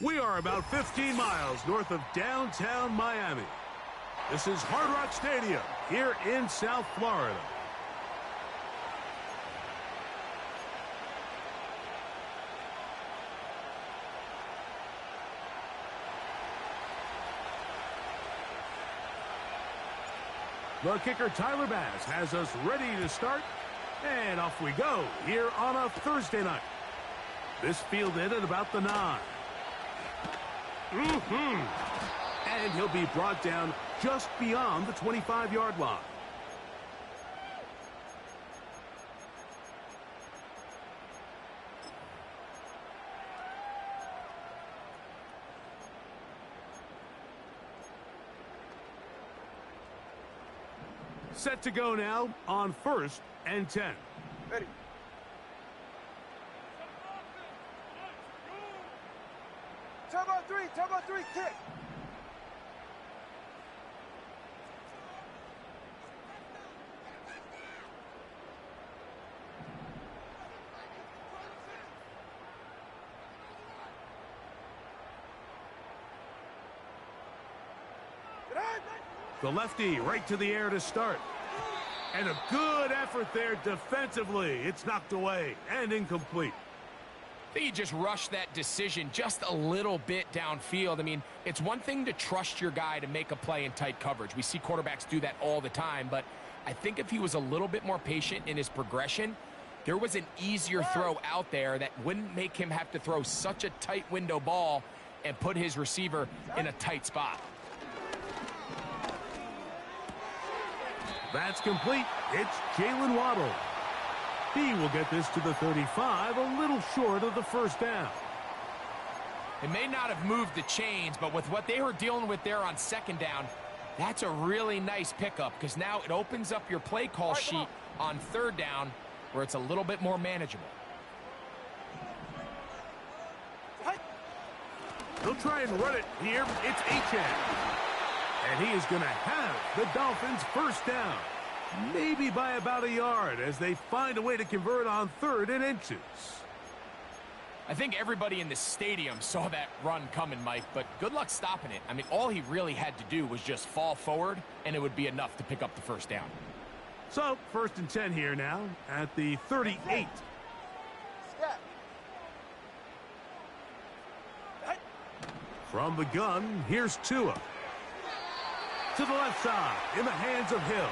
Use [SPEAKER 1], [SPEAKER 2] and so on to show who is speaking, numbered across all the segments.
[SPEAKER 1] We are about 15 miles north of downtown Miami. This is Hard Rock Stadium here in South Florida. The kicker, Tyler Bass, has us ready to start. And off we go here on a Thursday night. This fielded at about the 9. And he'll be brought down just beyond the 25-yard line. Set to go now on 1st and 10.
[SPEAKER 2] Ready. Turbo 3, kick.
[SPEAKER 1] The lefty right to the air to start. And a good effort there defensively. It's knocked away and incomplete.
[SPEAKER 3] I think he just rushed that decision just a little bit downfield. I mean, it's one thing to trust your guy to make a play in tight coverage. We see quarterbacks do that all the time, but I think if he was a little bit more patient in his progression, there was an easier throw out there that wouldn't make him have to throw such a tight window ball and put his receiver in a tight spot.
[SPEAKER 1] That's complete. It's Jalen Waddle. He will get this to the 35, a little short of the first down.
[SPEAKER 3] It may not have moved the chains, but with what they were dealing with there on second down, that's a really nice pickup because now it opens up your play call sheet on third down where it's a little bit more manageable.
[SPEAKER 1] He'll try and run it here. It's Achane. And he is going to have the Dolphins first down. Maybe by about a yard as they find a way to convert on 3rd and inches.
[SPEAKER 3] I think everybody in the stadium saw that run coming, Mike, but good luck stopping it. I mean, all he really had to do was just fall forward, and it would be enough to pick up the first down.
[SPEAKER 1] So, 1st and 10 here now at the 38. From the gun, here's Tua. To the left side, in the hands of Hill.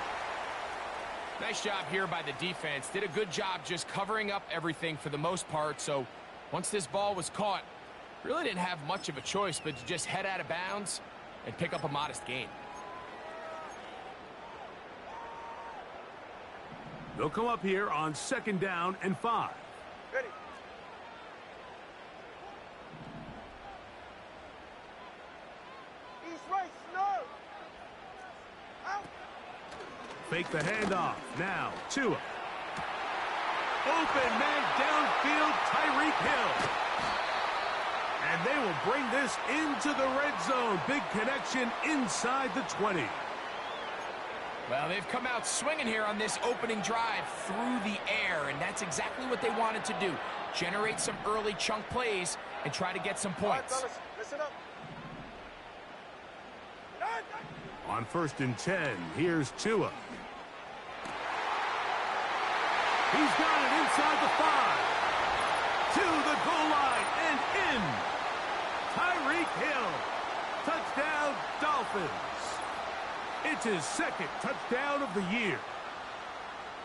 [SPEAKER 3] Nice job here by the defense. Did a good job just covering up everything for the most part. So once this ball was caught, really didn't have much of a choice but to just head out of bounds and pick up a modest gain.
[SPEAKER 1] They'll come up here on 2nd down and 5.
[SPEAKER 2] Ready. East right, snow. Out.
[SPEAKER 1] Fake the handoff. Now, Tua. Open man downfield, Tyreek Hill. And they will bring this into the red zone. Big connection inside the 20.
[SPEAKER 3] Well, they've come out swinging here on this opening drive through the air, and that's exactly what they wanted to do. Generate some early chunk plays and try to get some points.
[SPEAKER 2] All right, fellas, listen up.
[SPEAKER 1] On 1st and 10, here's Tua. He's got it inside the 5. To the goal line and in. Tyreek Hill. Touchdown, Dolphins. It's his 2nd touchdown of the year.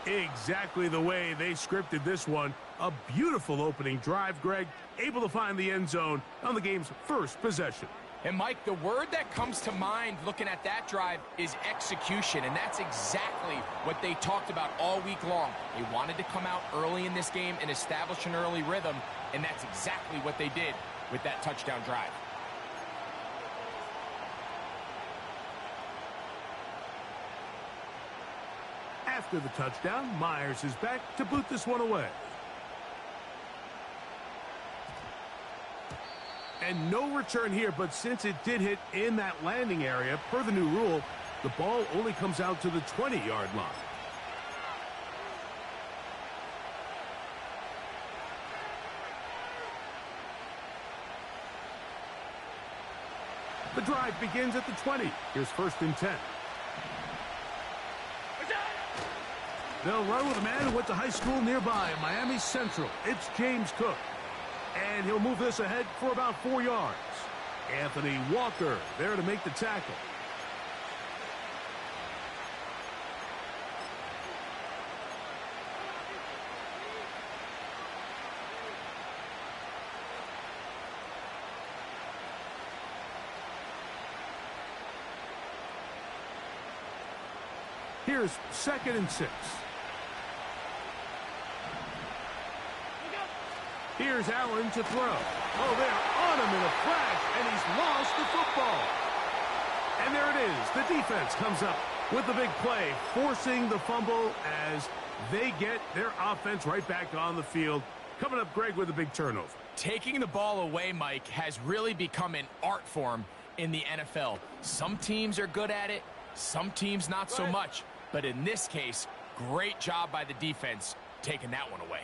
[SPEAKER 1] Exactly the way they scripted this one. A beautiful opening drive, Greg. Able to find the end zone on the game's first possession.
[SPEAKER 3] And, Mike, the word that comes to mind looking at that drive is execution, and that's exactly what they talked about all week long. They wanted to come out early in this game and establish an early rhythm, and that's exactly what they did with that touchdown drive.
[SPEAKER 1] After the touchdown, Myers is back to boot this one away. And no return here, but since it did hit in that landing area, per the new rule, the ball only comes out to the 20-yard line. The drive begins at the 20. Here's 1st and 10. They'll run with a man who went to high school nearby in Miami Central. It's James Cook. And he'll move this ahead for about 4 yards. Anthony Walker there to make the tackle. Here's 2nd and 6. Here's Allen to throw. Oh, they're on him in a flash, and he's lost the football. And there it is. The defense comes up with the big play, forcing the fumble as they get their offense right back on the field. Coming up, Greg, with a big turnover.
[SPEAKER 3] Taking the ball away, Mike, has really become an art form in the NFL. Some teams are good at it, some teams not so much. But in this case, great job by the defense taking that one away.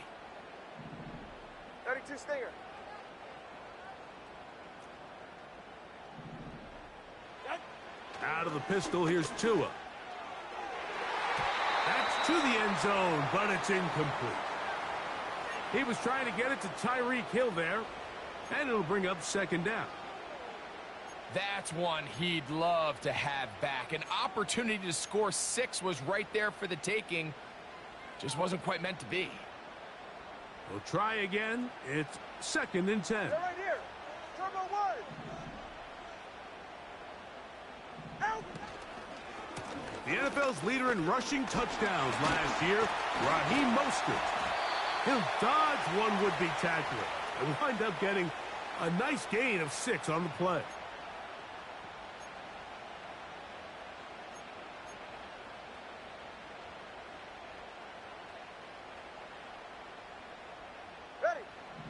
[SPEAKER 2] 32 Stinger.
[SPEAKER 1] Out of the pistol, here's Tua. That's to the end zone, but it's incomplete. He was trying to get it to Tyreek Hill there, and it'll bring up 2nd down.
[SPEAKER 3] That's one he'd love to have back. An opportunity to score 6 was right there for the taking. Just wasn't quite meant to be.
[SPEAKER 1] We'll try again. It's 2nd and 10.
[SPEAKER 2] They're right here. Turbo 1. Out.
[SPEAKER 1] The NFL's leader in rushing touchdowns last year, Raheem Mostert. He'll dodge one would-be tackler and wind up getting a nice gain of 6 on the play.
[SPEAKER 2] Ready.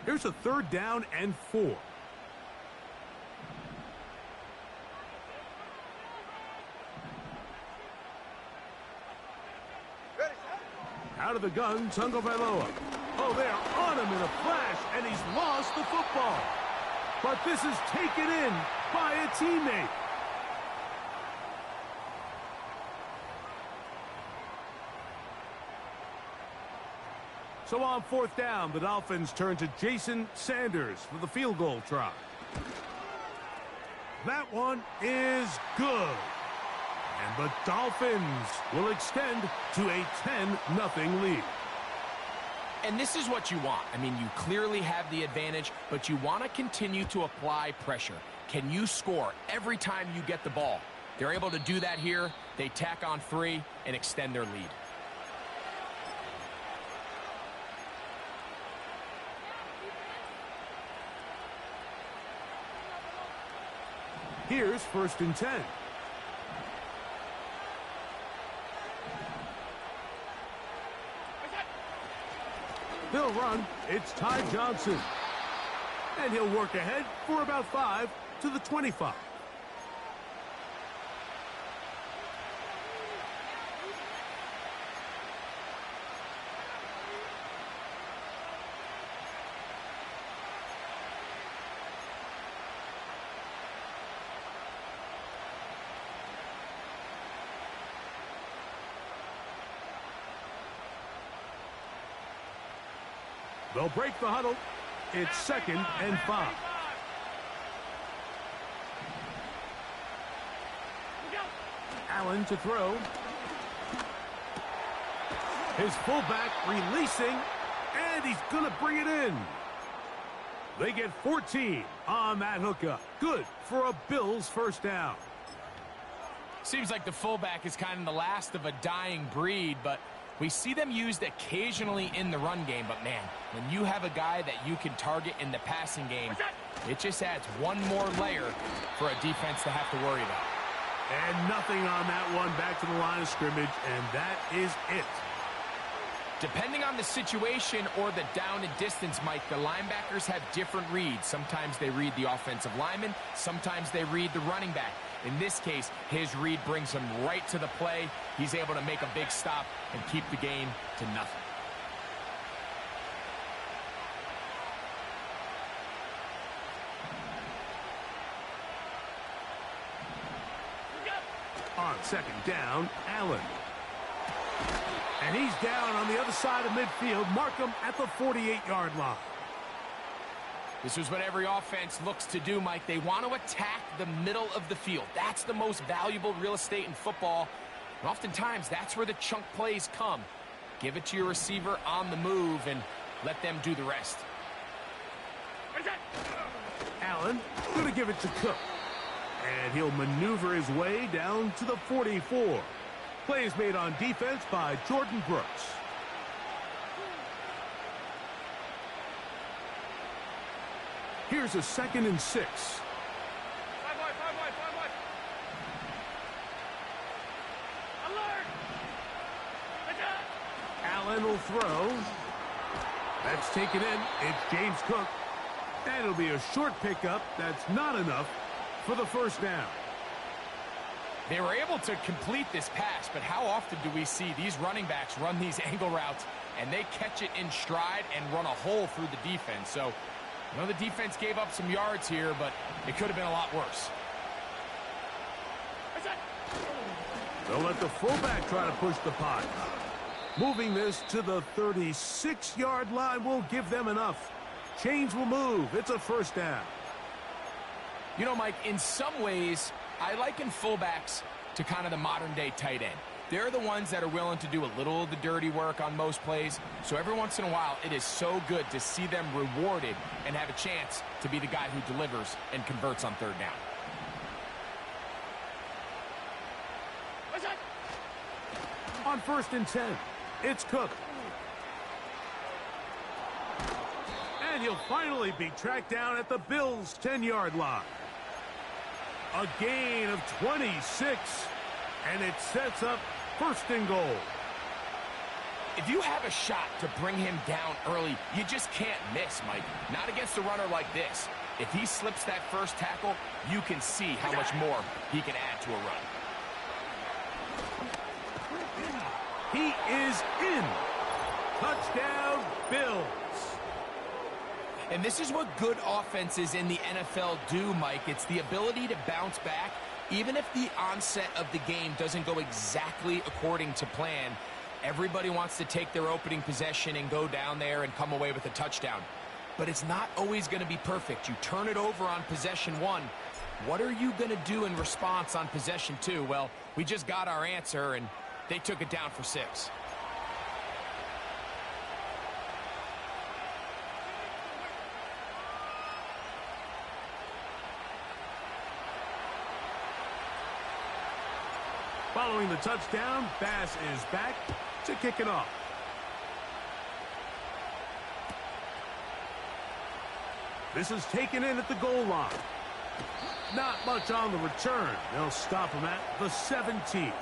[SPEAKER 1] Here's a 3rd down and 4.
[SPEAKER 2] Ready.
[SPEAKER 1] Out of the gun, Tagovailoa. Oh, they are on him in a flash, and he's lost the football. But this is taken in by a teammate. So on 4th down, the Dolphins turn to Jason Sanders for the field goal try. That one is good. And the Dolphins will extend to a 10-0 lead.
[SPEAKER 3] And this is what you want. I mean, you clearly have the advantage, but you want to continue to apply pressure. Can you score every time you get the ball? They're able to do that here. They tack on 3 and extend their lead.
[SPEAKER 1] Here's 1st and 10. They'll run. It's Ty Johnson. And he'll work ahead for about 5 to the 25. They'll break the huddle. It's 2nd and 5. Allen to throw. His fullback releasing, and he's going to bring it in. They get 14 on that hookup. Good for a Bills 1st down.
[SPEAKER 3] Seems like the fullback is kind of the last of a dying breed, but we see them used occasionally in the run game. But, man, when you have a guy that you can target in the passing game, it just adds one more layer for a defense to have to worry about.
[SPEAKER 1] And nothing on that one. Back to the line of scrimmage, and that is it.
[SPEAKER 3] Depending on the situation or the down and distance, Mike, the linebackers have different reads. Sometimes they read the offensive lineman. Sometimes they read the running back. In this case, his read brings him right to the play. He's able to make a big stop and keep the game to nothing.
[SPEAKER 1] On second down, Allen. And he's down on the other side of midfield. Mark him at the 48-yard line.
[SPEAKER 3] This is what every offense looks to do, Mike. They want to attack the middle of the field. That's the most valuable real estate in football. And oftentimes, that's where the chunk plays come. Give it to your receiver on the move and let them do the rest.
[SPEAKER 1] Allen going to give it to Cook. And he'll maneuver his way down to the 44. Plays made on defense by Jordan Brooks. Here's a 2nd and 6. Allen will throw. That's taken in. It's James Cook. And it'll be a short pickup. That's not enough for the first down.
[SPEAKER 3] They were able to complete this pass, but how often do we see these running backs run these angle routes and they catch it in stride and run a hole through the defense? So, I know the defense gave up some yards here, but it could have been a lot worse.
[SPEAKER 1] They'll let the fullback try to push the pot. Moving this to the 36-yard line will give them enough. Chains will move. It's a first down.
[SPEAKER 3] You know, Mike, in some ways, I liken fullbacks to kind of the modern-day tight end. They're the ones that are willing to do a little of the dirty work on most plays. So every once in a while, it is so good to see them rewarded and have a chance to be the guy who delivers and converts on third down.
[SPEAKER 1] On 1st and 10, it's Cook. And he'll finally be tracked down at the Bills' 10-yard line. A gain of 26, and it sets up 1st and goal.
[SPEAKER 3] If you have a shot to bring him down early, you just can't miss, Mike. Not against a runner like this. If he slips that first tackle, you can see how much more he can add to a run.
[SPEAKER 1] He is in. Touchdown, Bills.
[SPEAKER 3] And this is what good offenses in the NFL do, Mike. It's the ability to bounce back. Even if the onset of the game doesn't go exactly according to plan, everybody wants to take their opening possession and go down there and come away with a touchdown. But it's not always going to be perfect. You turn it over on possession 1. What are you going to do in response on possession 2? Well, we just got our answer, and they took it down for 6.
[SPEAKER 1] Following the touchdown, Bass is back to kick it off. This is taken in at the goal line. Not much on the return. They'll stop him at the 17.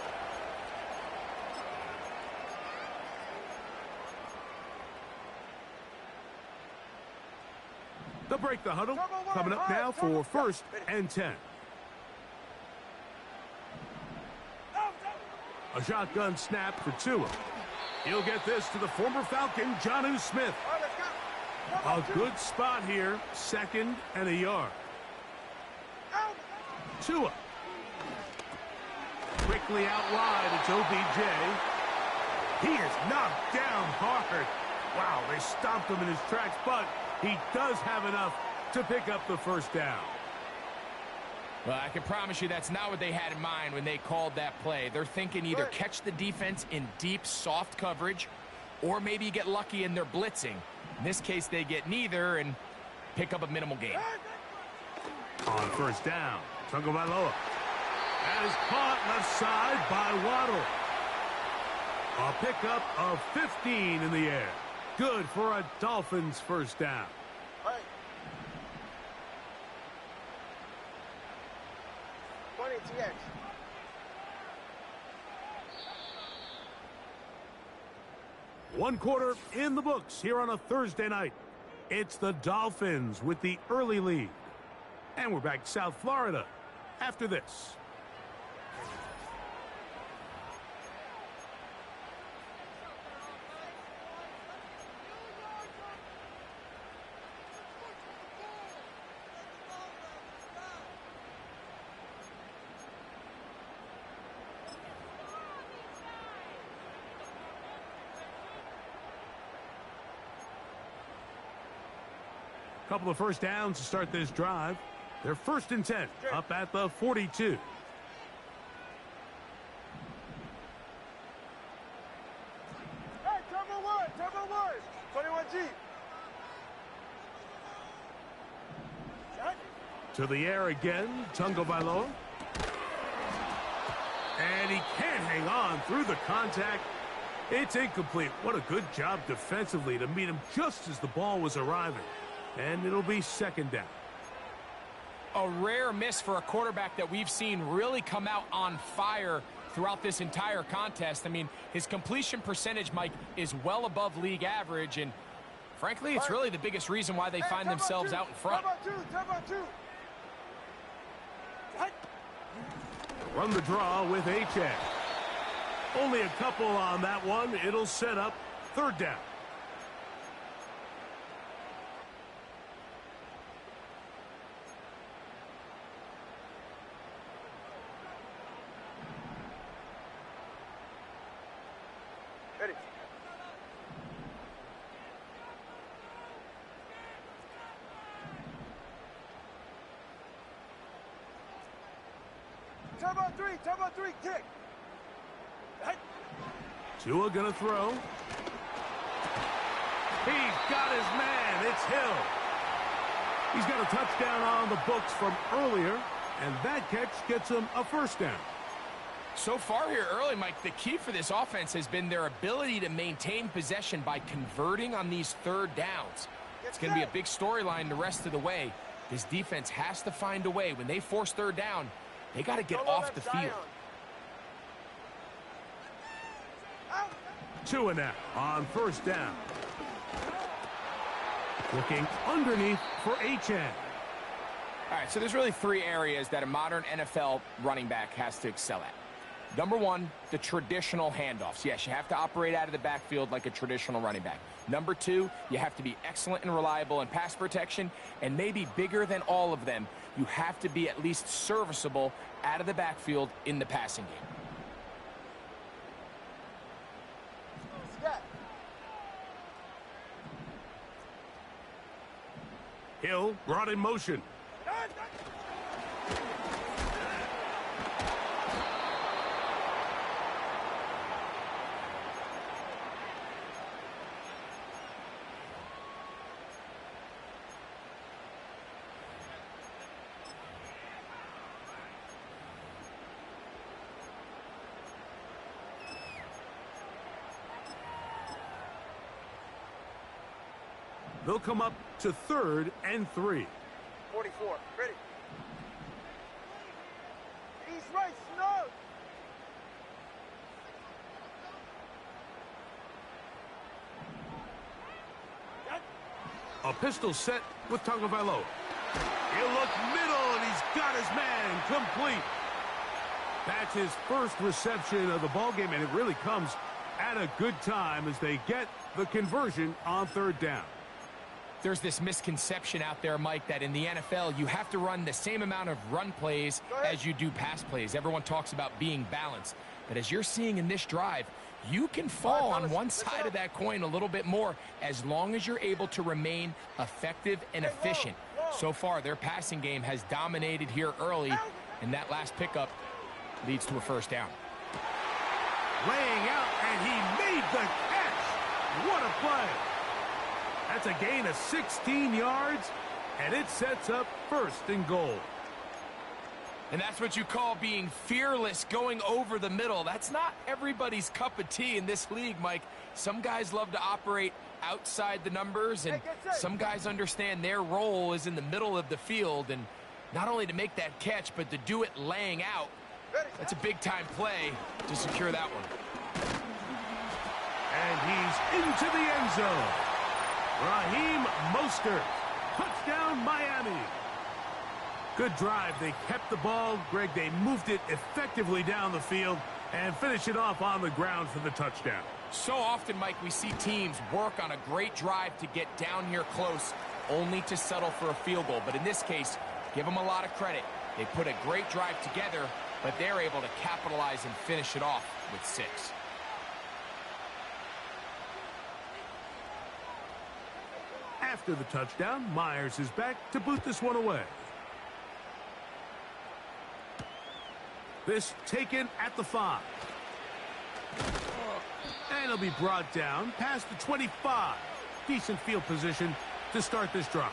[SPEAKER 1] They'll break the huddle. Coming up now for 1st and 10. A shotgun snap for Tua. He'll get this to the former Falcon, Jonnu Smith. A good spot here. 2nd and a yard. Tua. Quickly out wide, it's OBJ. He is knocked down hard. Wow, they stopped him in his tracks, but he does have enough to pick up the first down.
[SPEAKER 3] Well, I can promise you that's not what they had in mind when they called that play. They're thinking either catch the defense in deep, soft coverage, or maybe get lucky in their blitzing. In this case, they get neither and pick up a minimal gain.
[SPEAKER 1] On 1st down, Tagovailoa. That is caught left side by Waddle. A pickup of 15 in the air. Good for a Dolphins first down.
[SPEAKER 2] Hey. 20 TX.
[SPEAKER 1] One quarter in the books here on a Thursday night. It's the Dolphins with the early lead. And we're back to South Florida after this. Couple of first downs to start this drive. They're 1st and 10, up at the 42.
[SPEAKER 2] Hey, turbo one, 21G.
[SPEAKER 1] To the air again, Tagovailoa. And he can't hang on through the contact. It's incomplete. What a good job defensively to meet him just as the ball was arriving. And it'll be 2nd down.
[SPEAKER 3] A rare miss for a quarterback that we've seen really come out on fire throughout this entire contest. I mean, his completion percentage, Mike, is well above league average. And frankly, it's really the biggest reason why they find themselves out in front.
[SPEAKER 2] Turbo two.
[SPEAKER 1] Run the draw with H.A. Only a couple on that one. It'll set up 3rd down.
[SPEAKER 2] Ready. Turbo three, kick.
[SPEAKER 1] Tua gonna throw. He's got his man. It's Hill. He's got a touchdown on the books from earlier, and that catch gets him a 1st down.
[SPEAKER 3] So far here early, Mike, the key for this offense has been their ability to maintain possession by converting on these 3rd downs. It's going to be a big storyline the rest of the way. This defense has to find a way. When they force 3rd down, they got to get off the field.
[SPEAKER 1] Tua now on 1st down. Looking underneath for H.A.
[SPEAKER 3] All right, so there's really 3 areas that a modern NFL running back has to excel at. Number 1, the traditional handoffs. Yes, you have to operate out of the backfield like a traditional running back. Number 2, you have to be excellent and reliable in pass protection. And maybe bigger than all of them, you have to be at least serviceable out of the backfield in the passing game.
[SPEAKER 1] Hill brought in motion. They'll come up to 3rd and 3.
[SPEAKER 2] 44, ready. He's right, snug.
[SPEAKER 1] A pistol set with Tagovailoa. He'll look middle, and he's got his man complete. That's his 1st reception of the ballgame, and it really comes at a good time as they get the conversion on 3rd down.
[SPEAKER 3] There's this misconception out there, Mike, that in the NFL, you have to run the same amount of run plays as you do pass plays. Everyone talks about being balanced. But as you're seeing in this drive, you can fall on one side of that coin a little bit more as long as you're able to remain effective and efficient. So far, their passing game has dominated here early, and that last pickup leads to a 1st down.
[SPEAKER 1] Laying out, and he made the catch. What a play. That's a gain of 16 yards, and it sets up 1st and goal.
[SPEAKER 3] And that's what you call being fearless, going over the middle. That's not everybody's cup of tea in this league, Mike. Some guys love to operate outside the numbers, and some guys understand their role is in the middle of the field, and not only to make that catch, but to do it laying out. That's a big-time play to secure that one.
[SPEAKER 1] And he's into the end zone. Raheem Mostert. Touchdown, Miami. Good drive. They kept the ball. Greg, they moved it effectively down the field and finished it off on the ground for the touchdown.
[SPEAKER 3] So often, Mike, we see teams work on a great drive to get down here close, only to settle for a field goal. But in this case, give them a lot of credit. They put a great drive together, but they're able to capitalize and finish it off with 6.
[SPEAKER 1] After After the touchdown, Myers is back to boot this one away. This taken at the 5. And he'll be brought down past the 25. Decent field position to start this drive.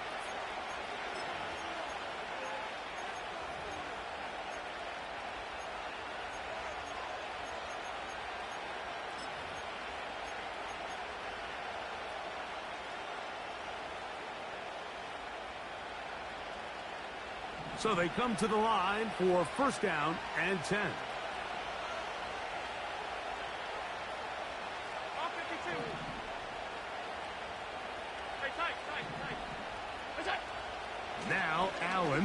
[SPEAKER 1] So they come to the line for first down and 10. Now Allen.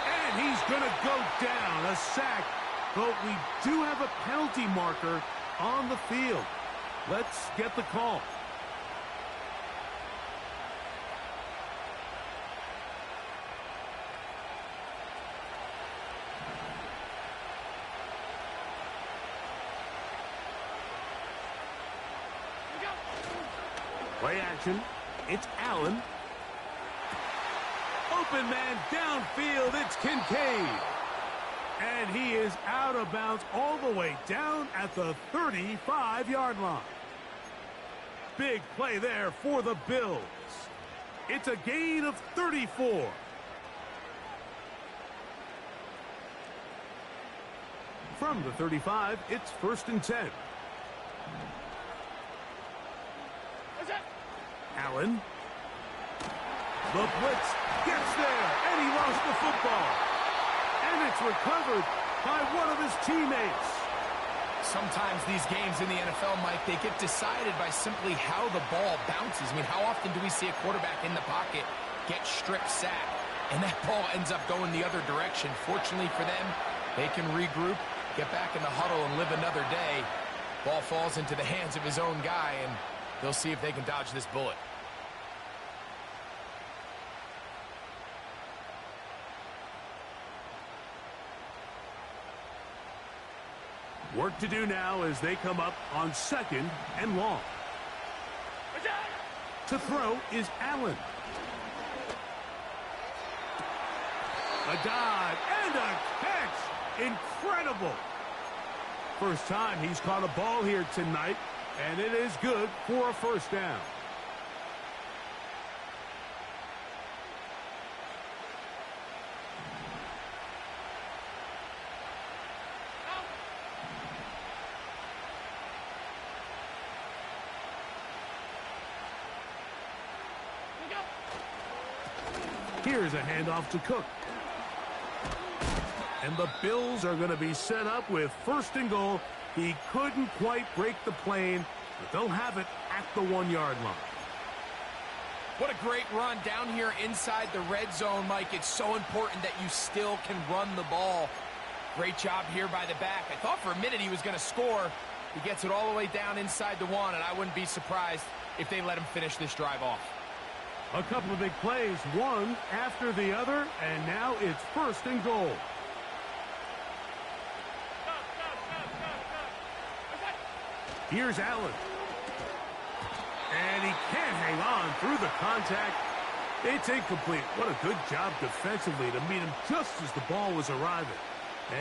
[SPEAKER 1] And he's going to go down, a sack. But we do have a penalty marker on the field. Let's get the call. Play action. It's Allen. Open man downfield. It's Kincaid. And he is out of bounds all the way down at the 35-yard line. Big play there for the Bills. It's a gain of 34. From the 35, it's first and 10. Allen. The blitz gets there, and he lost the football. And it's recovered by one of his teammates.
[SPEAKER 3] Sometimes these games in the NFL, Mike, they get decided by simply how the ball bounces. I mean, how often do we see a quarterback in the pocket get strip sacked, and that ball ends up going the other direction? Fortunately for them, they can regroup, get back in the huddle, and live another day. Ball falls into the hands of his own guy, and they'll see if they can dodge this bullet.
[SPEAKER 1] Work to do now as they come up on second and long. To throw is Allen. A dive and a catch. Incredible. First time he's caught a ball here tonight, and it is good for a first down. Here's a handoff to Cook. And the Bills are going to be set up with first and goal. He couldn't quite break the plane, but they'll have it at the 1-yard line.
[SPEAKER 3] What a great run down here inside the red zone, Mike. It's so important that you still can run the ball. Great job here by the back. I thought for a minute he was going to score. He gets it all the way down inside the 1, and I wouldn't be surprised if they let him finish this drive off.
[SPEAKER 1] A couple of big plays, one after the other, and now it's first and goal. Here's Allen. And he can't hang on through the contact. It's incomplete. What a good job defensively to meet him just as the ball was arriving.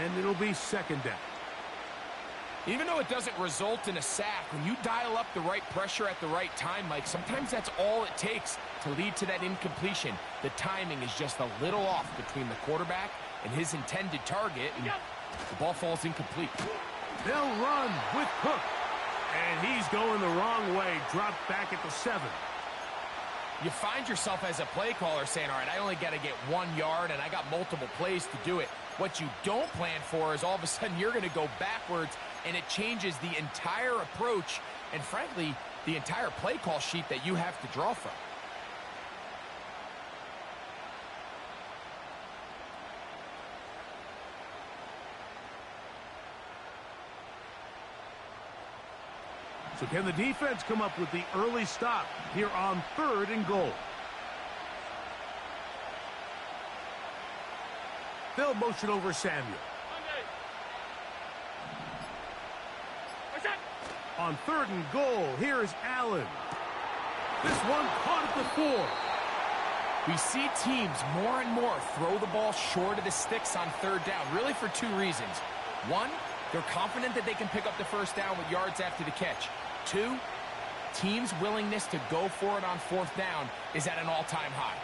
[SPEAKER 1] And it'll be second down.
[SPEAKER 3] Even though it doesn't result in a sack, when you dial up the right pressure at the right time, Mike, sometimes that's all it takes to lead to that incompletion. The timing is just a little off between the quarterback and his intended target, and the ball falls incomplete.
[SPEAKER 1] They'll run with Cook. And he's going the wrong way, dropped back at the 7.
[SPEAKER 3] You find yourself as a play caller saying, all right, I only got to get 1 yard, and I got multiple plays to do it. What you don't plan for is all of a sudden you're going to go backwards, and it changes the entire approach and, frankly, the entire play call sheet that you have to draw from.
[SPEAKER 1] So can the defense come up with the early stop here on third and goal? They'll motion over Samuel. On third and goal, here's Allen. This one caught at the 4.
[SPEAKER 3] We see teams more and more throw the ball short of the sticks on third down, really for two reasons. One, they're confident that they can pick up the first down with yards after the catch. Two, teams' willingness to go for it on fourth down is at an all-time high.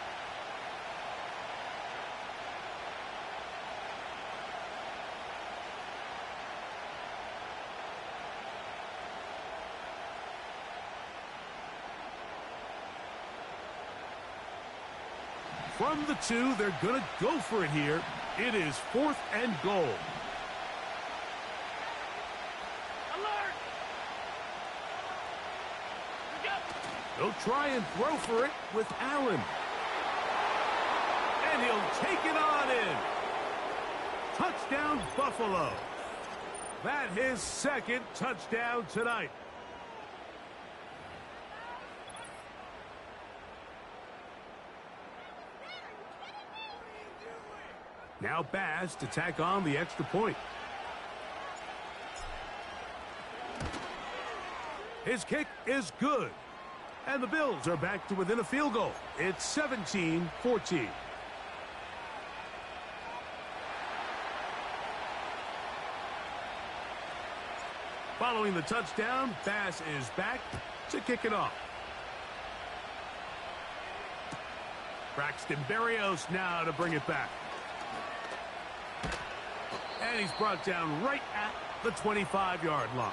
[SPEAKER 1] From the 2, they're going to go for it here. It is 4th and goal.
[SPEAKER 2] Alert!
[SPEAKER 1] They'll try and throw for it with Allen. And he'll take it on in. Touchdown, Buffalo. That his second touchdown tonight. Now Bass to tack on the extra point. His kick is good. And the Bills are back to within a field goal. It's 17-14. Following the touchdown, Bass is back to kick it off. Braxton Berrios now to bring it back. And he's brought down right at the 25-yard line.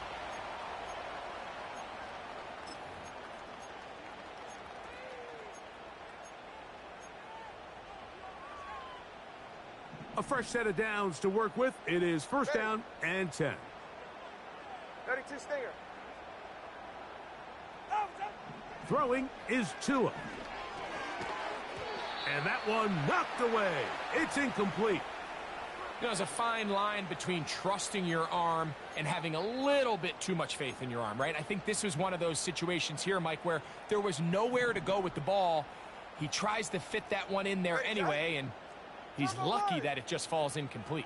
[SPEAKER 1] A fresh set of downs to work with. It is first down and 10.
[SPEAKER 2] 32 Stinger.
[SPEAKER 1] Throwing is Tua. And that one knocked away. It's incomplete.
[SPEAKER 3] You know, there's a fine line between trusting your arm and having a little bit too much faith in your arm, right? I think this was one of those situations here, Mike, where there was nowhere to go with the ball. He tries to fit that one in there anyway, and he's lucky that it just falls incomplete.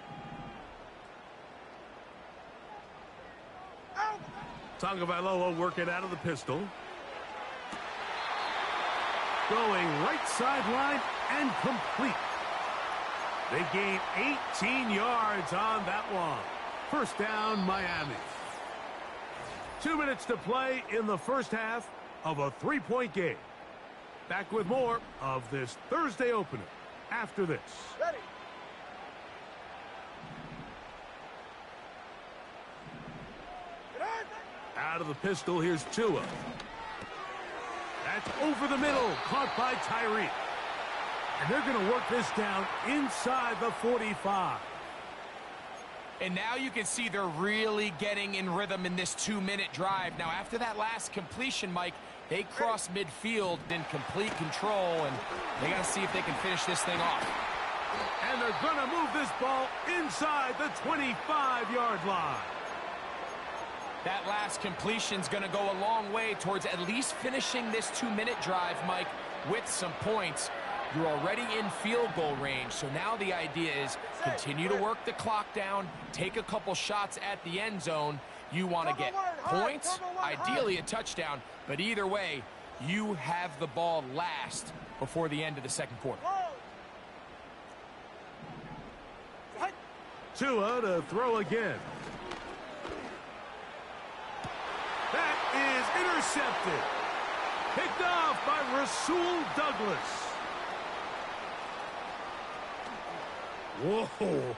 [SPEAKER 1] Tagovailoa working out of the pistol. Going right sideline and complete. They gain 18 yards on that one. First down, Miami. 2 minutes to play in the first half of a 3-point game. Back with more of this Thursday opener after this.
[SPEAKER 2] Ready.
[SPEAKER 1] Out of the pistol, here's Tua. That's over the middle, caught by Tyreek. And they're going to work this down inside the 45.
[SPEAKER 3] And now you can see they're really getting in rhythm in this 2-minute drive. Now, after that last completion, Mike, they cross midfield in complete control, and they got to see if they can finish this thing off.
[SPEAKER 1] And they're going to move this ball inside the 25-yard line.
[SPEAKER 3] That last completion's going to go a long way towards at least finishing this 2-minute drive, Mike, with some points. You're already in field goal range, so now the idea is continue to work the clock down, take a couple shots at the end zone. You want to get points, ideally a touchdown, but either way, you have the ball last before the end of the second quarter.
[SPEAKER 1] Tua to throw again. That is intercepted. Picked off by Rasul Douglas. Whoa.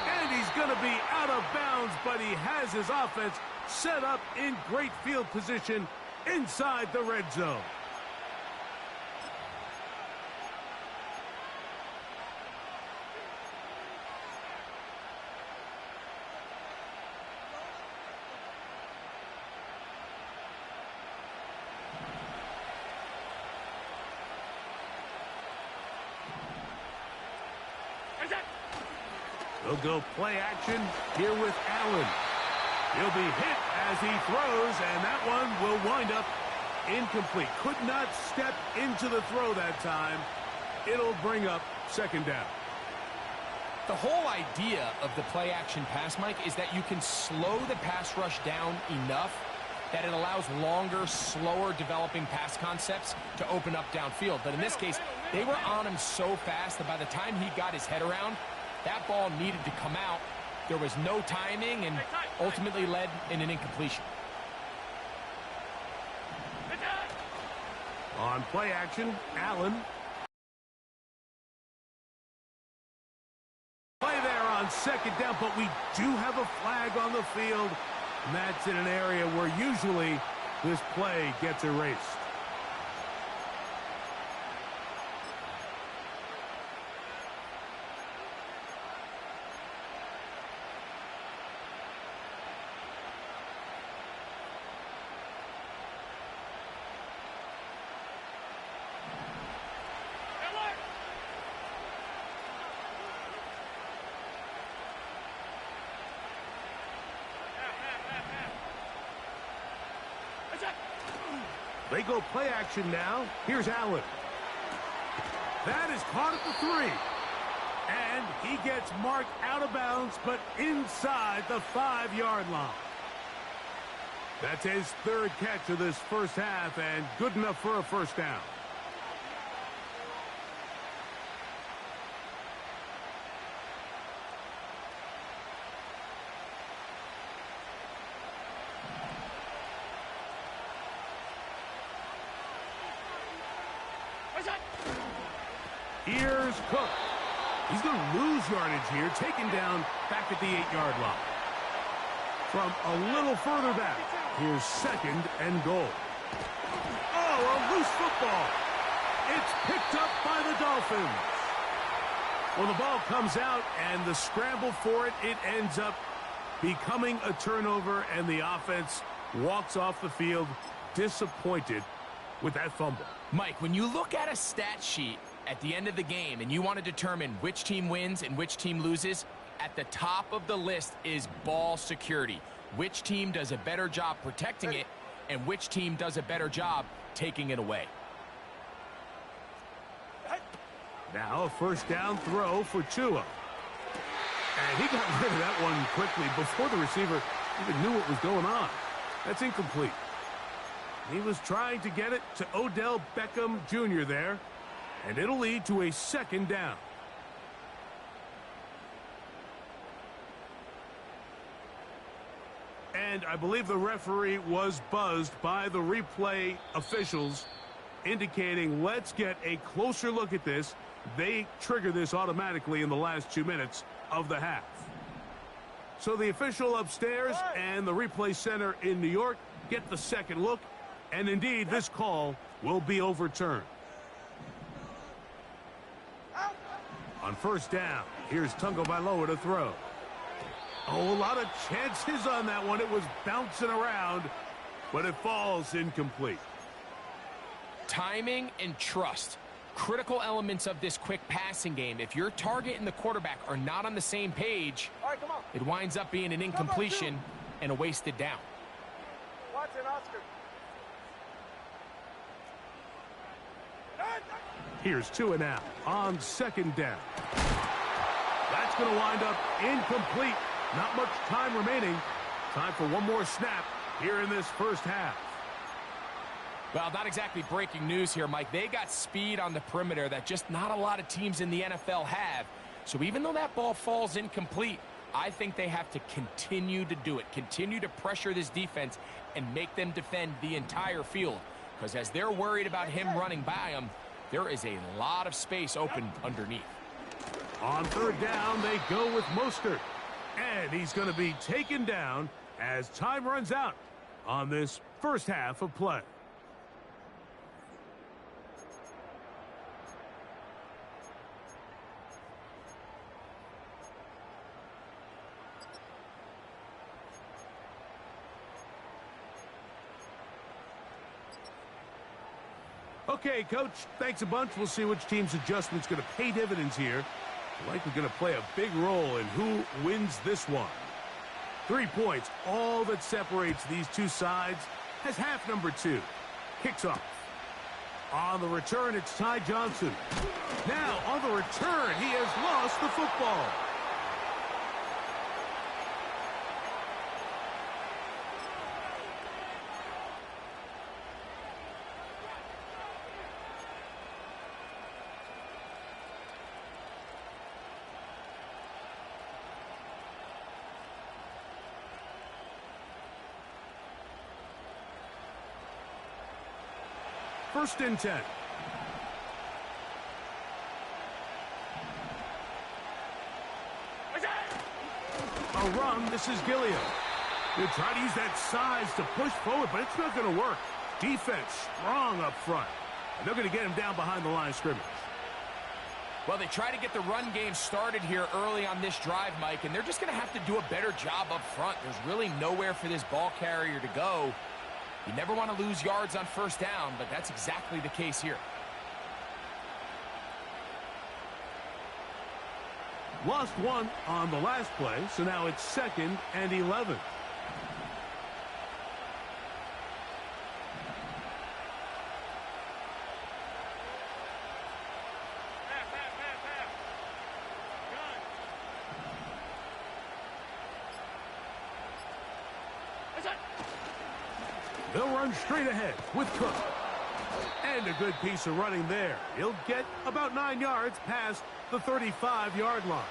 [SPEAKER 1] And he's going to be out of bounds, but he has his offense set up in great field position inside the red zone. They'll go play action here with Allen. He'll be hit as he throws, and that one will wind up incomplete. Could not step into the throw that time. It'll bring up second down.
[SPEAKER 3] The whole idea of the play action pass, Mike, is that you can slow the pass rush down enough that it allows longer, slower developing pass concepts to open up downfield. But in this case, they were on him so fast that by the time he got his head around, that ball needed to come out. There was no timing and ultimately led in an incompletion.
[SPEAKER 1] On play action, Allen. Play there on second down, but we do have a flag on the field. And that's in an area where usually this play gets erased. They go play action now. Here's Allen. That is caught at the 3. And he gets marked out of bounds, but inside the 5-yard line. That's his third catch of this first half, and good enough for a first down. Here's Cook. He's going to lose yardage here, taken down back at the 8-yard line. From a little further back, here's second and goal. Oh, a loose football. It's picked up by the Dolphins. Well, the ball comes out, and the scramble for it, it ends up becoming a turnover, and the offense walks off the field disappointed with that fumble.
[SPEAKER 3] Mike, when you look at a stat sheet at the end of the game and you want to determine which team wins and which team loses, at the top of the list is ball security. Which team does a better job protecting it and which team does a better job taking it away.
[SPEAKER 1] Now a first down throw for Tua. And he got rid of that one quickly before the receiver even knew what was going on. That's incomplete. He was trying to get it to Odell Beckham Jr. there, and it'll lead to a second down. And I believe the referee was buzzed by the replay officials, indicating let's get a closer look at this. They trigger this automatically in the last 2 minutes of the half. So the official upstairs and the replay center in New York get the second look, and indeed this call will be overturned. On first down, here's Tagovailoa to throw. Oh, a lot of chances on that one. It was bouncing around, but it falls incomplete.
[SPEAKER 3] Timing and trust, critical elements of this quick passing game. If your target and the quarterback are not on the same page, it winds up being an incompletion and a wasted down.
[SPEAKER 2] Watson, Oscar.
[SPEAKER 1] Here's Tua now on second down. That's going to wind up incomplete. Not much time remaining. Time for one more snap here in this first half.
[SPEAKER 3] Well, not exactly breaking news here, Mike. They got speed on the perimeter that just not a lot of teams in the NFL have. So even though that ball falls incomplete, I think they have to continue to do it. Continue to pressure this defense and make them defend the entire field. Because as they're worried about him running by them, there is a lot of space open underneath.
[SPEAKER 1] On third down, they go with Mostert. And he's going to be taken down as time runs out on this first half of play. Okay, Coach, thanks a bunch. We'll see which team's adjustment's going to pay dividends here. Likely going to play a big role in who wins this one. 3 points, all that separates these two sides, as half number 2 kicks off. On the return, it's Ty Johnson. Now, on the return, he has lost the football. First and 10. A run. This is Gilliam. They try to use that size to push forward, but it's not going to work. Defense strong up front. And they're going to get him down behind the line of scrimmage.
[SPEAKER 3] Well, they try to get the run game started here early on this drive, Mike, and they're just going to have to do a better job up front. There's really nowhere for this ball carrier to go. You never want to lose yards on first down, but that's exactly the case here.
[SPEAKER 1] Lost one on the last play, so now it's 2nd and 11. They'll run straight ahead with Cook. And a good piece of running there. He'll get about 9 yards past the 35-yard line.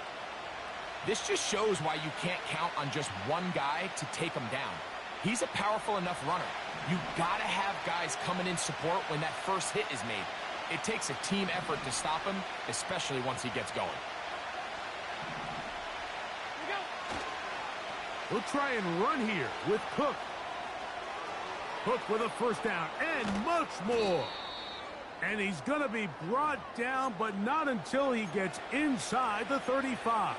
[SPEAKER 3] This just shows why you can't count on just one guy to take him down. He's a powerful enough runner. You gotta have guys coming in support when that first hit is made. It takes a team effort to stop him, especially once he gets going.
[SPEAKER 1] We'll try and run here with Cook. Cook with a first down and much more. And he's going to be brought down, but not until he gets inside the 35.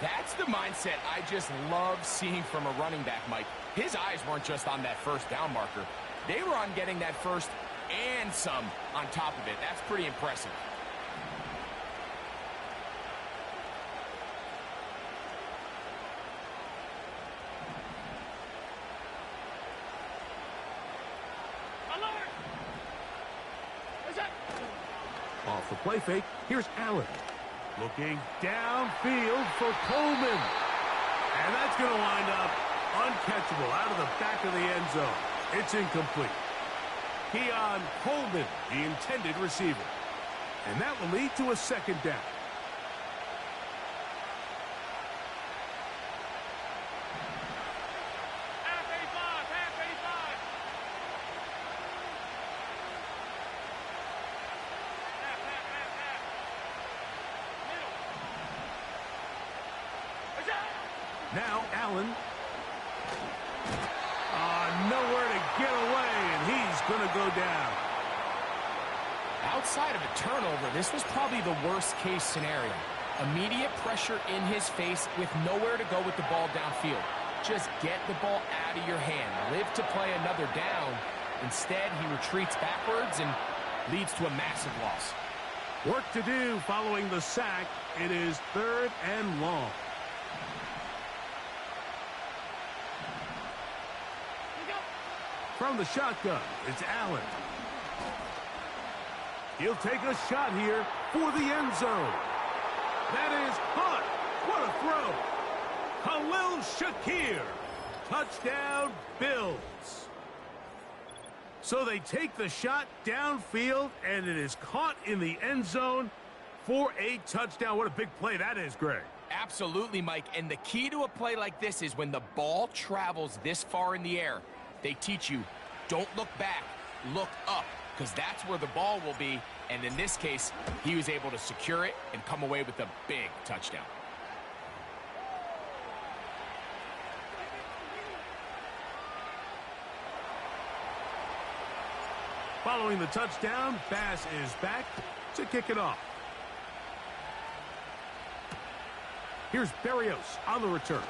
[SPEAKER 3] That's the mindset I just love seeing from a running back, Mike. His eyes weren't just on that first down marker. They were on getting that first and some on top of it. That's pretty impressive.
[SPEAKER 1] Off the play fake, here's Allen. Looking downfield for Coleman. And that's going to wind up uncatchable out of the back of the end zone. It's incomplete. Keon Coleman, the intended receiver. And that will lead to a 2nd down. Now Allen. Nowhere to get away, and he's going to go down.
[SPEAKER 3] Outside of a turnover, this was probably the worst-case scenario. Immediate pressure in his face with nowhere to go with the ball downfield. Just get the ball out of your hand. Live to play another down. Instead, he retreats backwards and leads to a massive loss.
[SPEAKER 1] Work to do following the sack. It is 3rd and long. From the shotgun, it's Allen. He'll take a shot here for the end zone. That is hot. What a throw. Khalil Shakir. Touchdown, Bills. So they take the shot downfield, and it is caught in the end zone for a touchdown. What a big play that is, Greg.
[SPEAKER 3] Absolutely, Mike. And the key to a play like this is when the ball travels this far in the air, they teach you, don't look back, look up, because that's where the ball will be. And in this case, he was able to secure it and come away with a big touchdown.
[SPEAKER 1] Following the touchdown, Bass is back to kick it off. Here's Berrios on the return.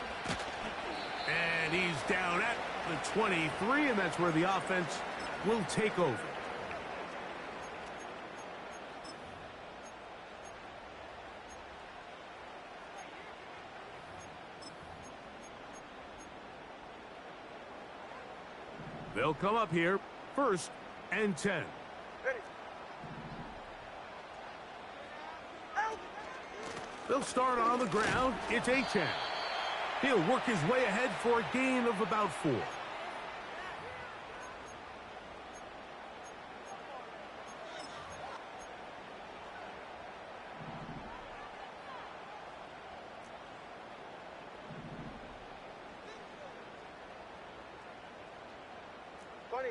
[SPEAKER 1] And he's down at the 23, and that's where the offense will take over. They'll come up here, 1st and 10. They'll start on the ground. It's Achane. He'll work his way ahead for a gain of about 4.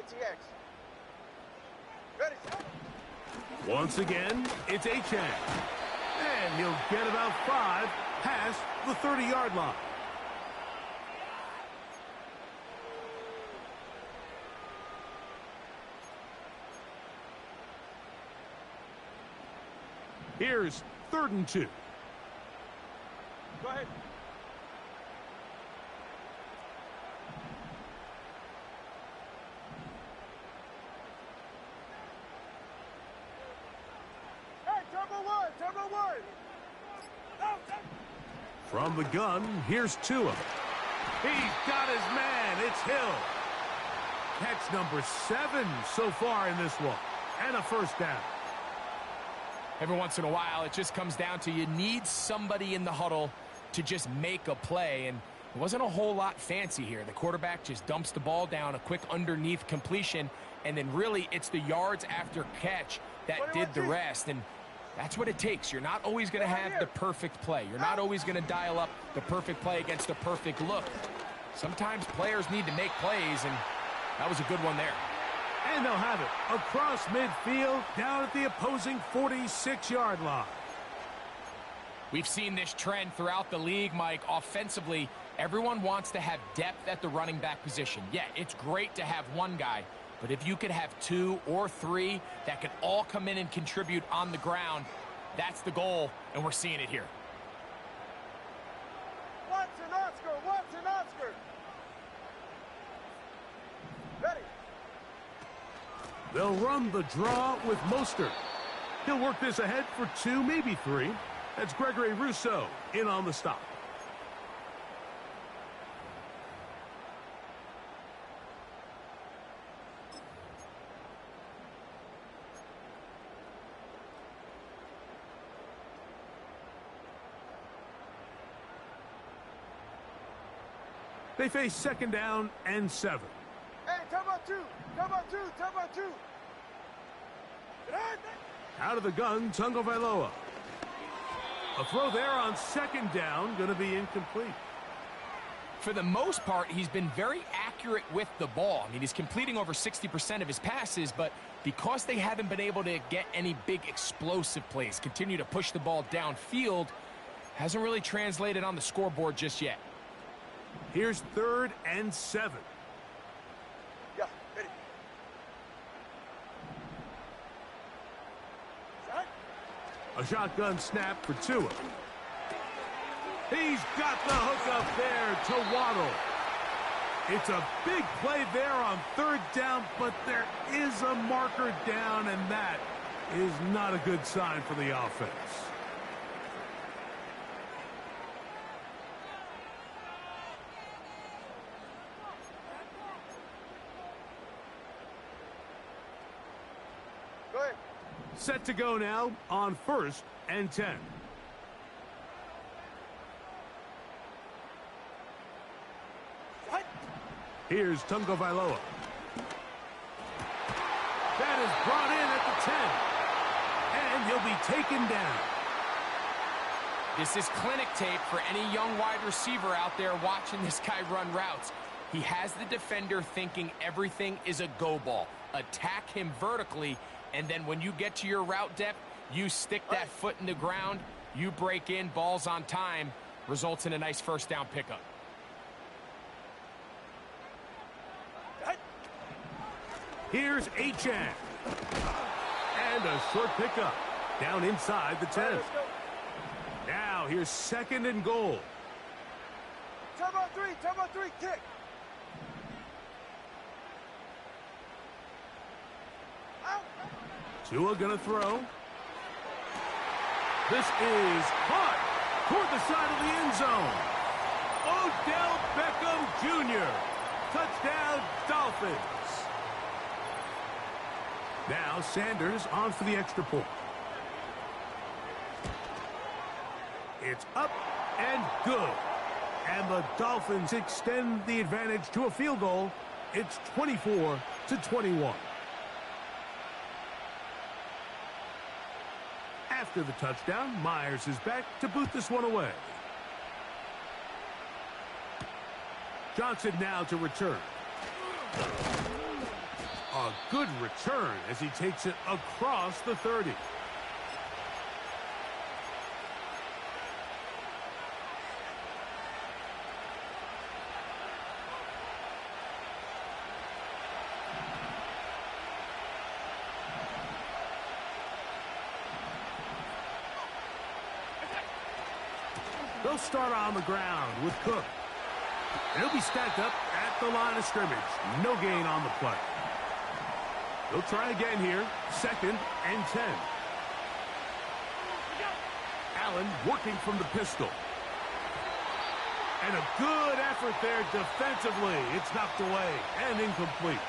[SPEAKER 2] TX.
[SPEAKER 1] Once again, it's Achane. And he'll get about 5 past the 30-yard line. Here's 3rd and 2.
[SPEAKER 2] Go ahead. Hey, turbo one.
[SPEAKER 1] From the gun, here's Tua. He's got his man. It's Hill. Catch number 7 so far in this one. And a first down.
[SPEAKER 3] Every once in a while, it just comes down to you need somebody in the huddle to just make a play, and it wasn't a whole lot fancy here. The quarterback just dumps the ball down, a quick underneath completion, and then really it's the yards after catch that did the rest, and that's what it takes. You're not always going to have the perfect play. You're not always going to dial up the perfect play against the perfect look. Sometimes players need to make plays, and that was a good one there.
[SPEAKER 1] And they'll have it across midfield, down at the opposing 46-yard line.
[SPEAKER 3] We've seen this trend throughout the league, Mike. Offensively, everyone wants to have depth at the running back position. Yeah, it's great to have one guy, but if you could have 2 or 3 that can all come in and contribute on the ground, that's the goal, and we're seeing it here.
[SPEAKER 2] Watson, Oscar. Ready.
[SPEAKER 1] They'll run the draw with Mostert. He'll work this ahead for 2, maybe 3. That's Gregory Rousseau in on the stop. They face 2nd down and 7.
[SPEAKER 2] Hey, come on, two.
[SPEAKER 1] Out of the gun, Tungo Vailoa. A throw there on 2nd down, going to be incomplete.
[SPEAKER 3] For the most part, he's been very accurate with the ball. I mean, he's completing over 60% of his passes, but because they haven't been able to get any big explosive plays, continue to push the ball downfield, hasn't really translated on the scoreboard just yet.
[SPEAKER 1] Here's 3rd and 7.
[SPEAKER 2] Yeah, ready.
[SPEAKER 1] A shotgun snap for Tua. He's got the hook up there to Waddle. It's a big play there on 3rd down, but there is a marker down, and that is not a good sign for the offense.
[SPEAKER 2] Go ahead.
[SPEAKER 1] Set to go now on 1st and 10. Here's Tungo Vailoa. That is brought in at the 10. And he'll be taken down.
[SPEAKER 3] This is clinic tape for any young wide receiver out there watching this guy run routes. He has the defender thinking everything is a go ball. Attack him vertically, and then when you get to your route depth, you stick that foot in the ground, you break in, balls on time, results in a nice 1st down pickup.
[SPEAKER 1] Here's Achane. And a short pickup. Down inside the 10. Now here's 2nd and goal.
[SPEAKER 2] Turbo three, kick. Out.
[SPEAKER 1] Tua gonna throw. This is caught toward the side of the end zone. Odell Beckham Jr. Touchdown, Dolphins. Now Sanders on for the extra point. It's up and good. And the Dolphins extend the advantage to a field goal. It's 24-21. After the touchdown, Myers is back to boot this one away. Johnson now to return. A good return as he takes it across the 30. They'll start on the ground with Cook. He'll be stacked up at the line of scrimmage. No gain on the play. They'll try again here. 2nd and 10. Allen working from the pistol. And a good effort there defensively. It's knocked away and incomplete.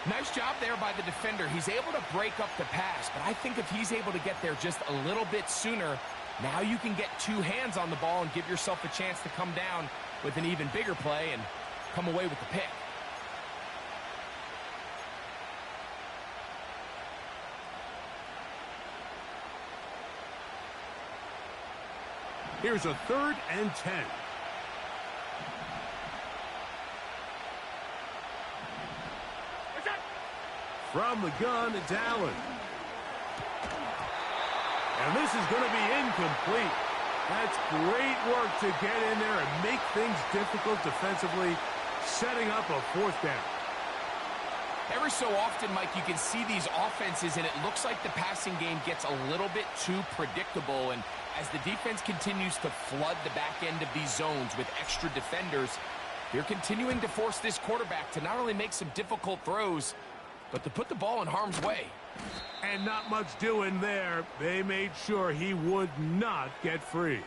[SPEAKER 3] Nice job there by the defender. He's able to break up the pass, but I think if he's able to get there just a little bit sooner, now you can get 2 hands on the ball and give yourself a chance to come down with an even bigger play and come away with the pick.
[SPEAKER 1] Here's a 3rd and 10. From the gun, it's Allen. And this is going to be incomplete. That's great work to get in there and make things difficult defensively, setting up a 4th down.
[SPEAKER 3] Every so often, Mike, you can see these offenses, and it looks like the passing game gets a little bit too predictable. And as the defense continues to flood the back end of these zones with extra defenders, they're continuing to force this quarterback to not only make some difficult throws, but to put the ball in harm's way.
[SPEAKER 1] And not much doing there. They made sure he would not get free.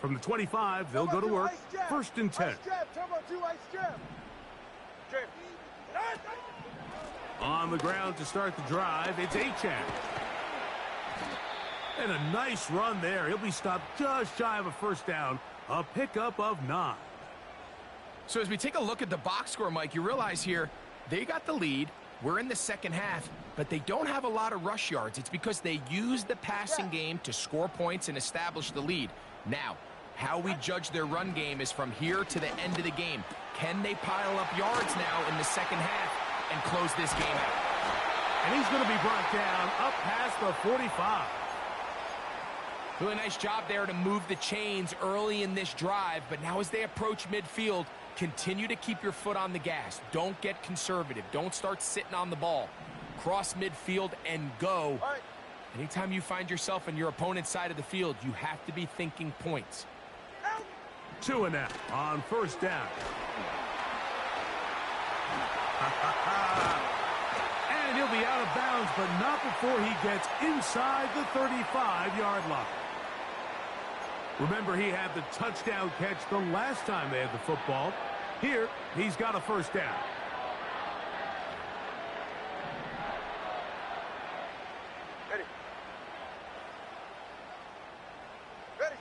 [SPEAKER 1] From the 25, they'll go to work. 1st and 10. On the ground to start the drive, it's Achane. And a nice run there. He'll be stopped just shy of a 1st down. A pickup of 9.
[SPEAKER 3] So as we take a look at the box score, Mike, you realize here they got the lead. We're in the 2nd half, but they don't have a lot of rush yards. It's because they use the passing game to score points and establish the lead. Now, how we judge their run game is from here to the end of the game. Can they pile up yards now in the 2nd half and close this game out?
[SPEAKER 1] And he's going to be brought down up past the 45.
[SPEAKER 3] Really nice job there to move the chains early in this drive, but now as they approach midfield, continue to keep your foot on the gas. Don't get conservative. Don't start sitting on the ball. Cross midfield and go.
[SPEAKER 2] Right.
[SPEAKER 3] Anytime you find yourself on your opponent's side of the field, you have to be thinking points.
[SPEAKER 1] 2 and out on 1st down. And he'll be out of bounds, but not before he gets inside the 35-yard line. Remember, he had the touchdown catch the last time they had the football. Here, he's got a 1st down.
[SPEAKER 2] Ready. Ready.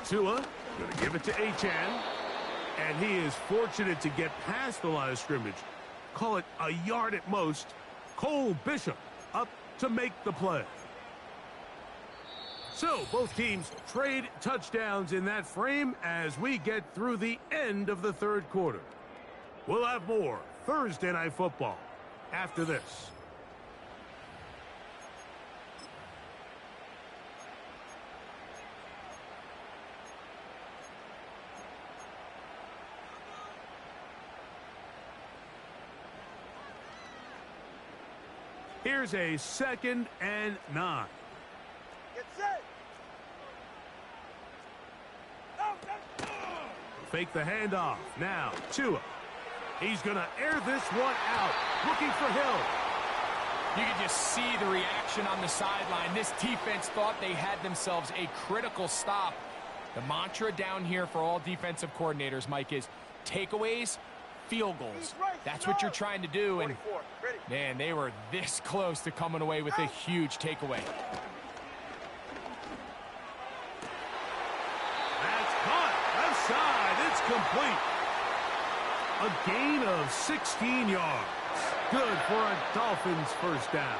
[SPEAKER 1] Tua going to give it to Achane. And he is fortunate to get past the line of scrimmage. Call it a yard at most. Cole Bishop up to make the play. So both teams trade touchdowns in that frame as we get through the end of the 3rd quarter. We'll have more Thursday Night Football after this. Here's a 2nd and 9.
[SPEAKER 2] Get set.
[SPEAKER 1] Fake the handoff. Now, Tua. He's going to air this one out. Looking for Hill.
[SPEAKER 3] You can just see the reaction on the sideline. This defense thought they had themselves a critical stop. The mantra down here for all defensive coordinators, Mike, is takeaways, field goals. That's what you're trying to do. And, man, they were this close to coming away with a huge takeaway.
[SPEAKER 1] That's caught. Left side. It's complete. A gain of 16 yards. good for a Dolphins first down.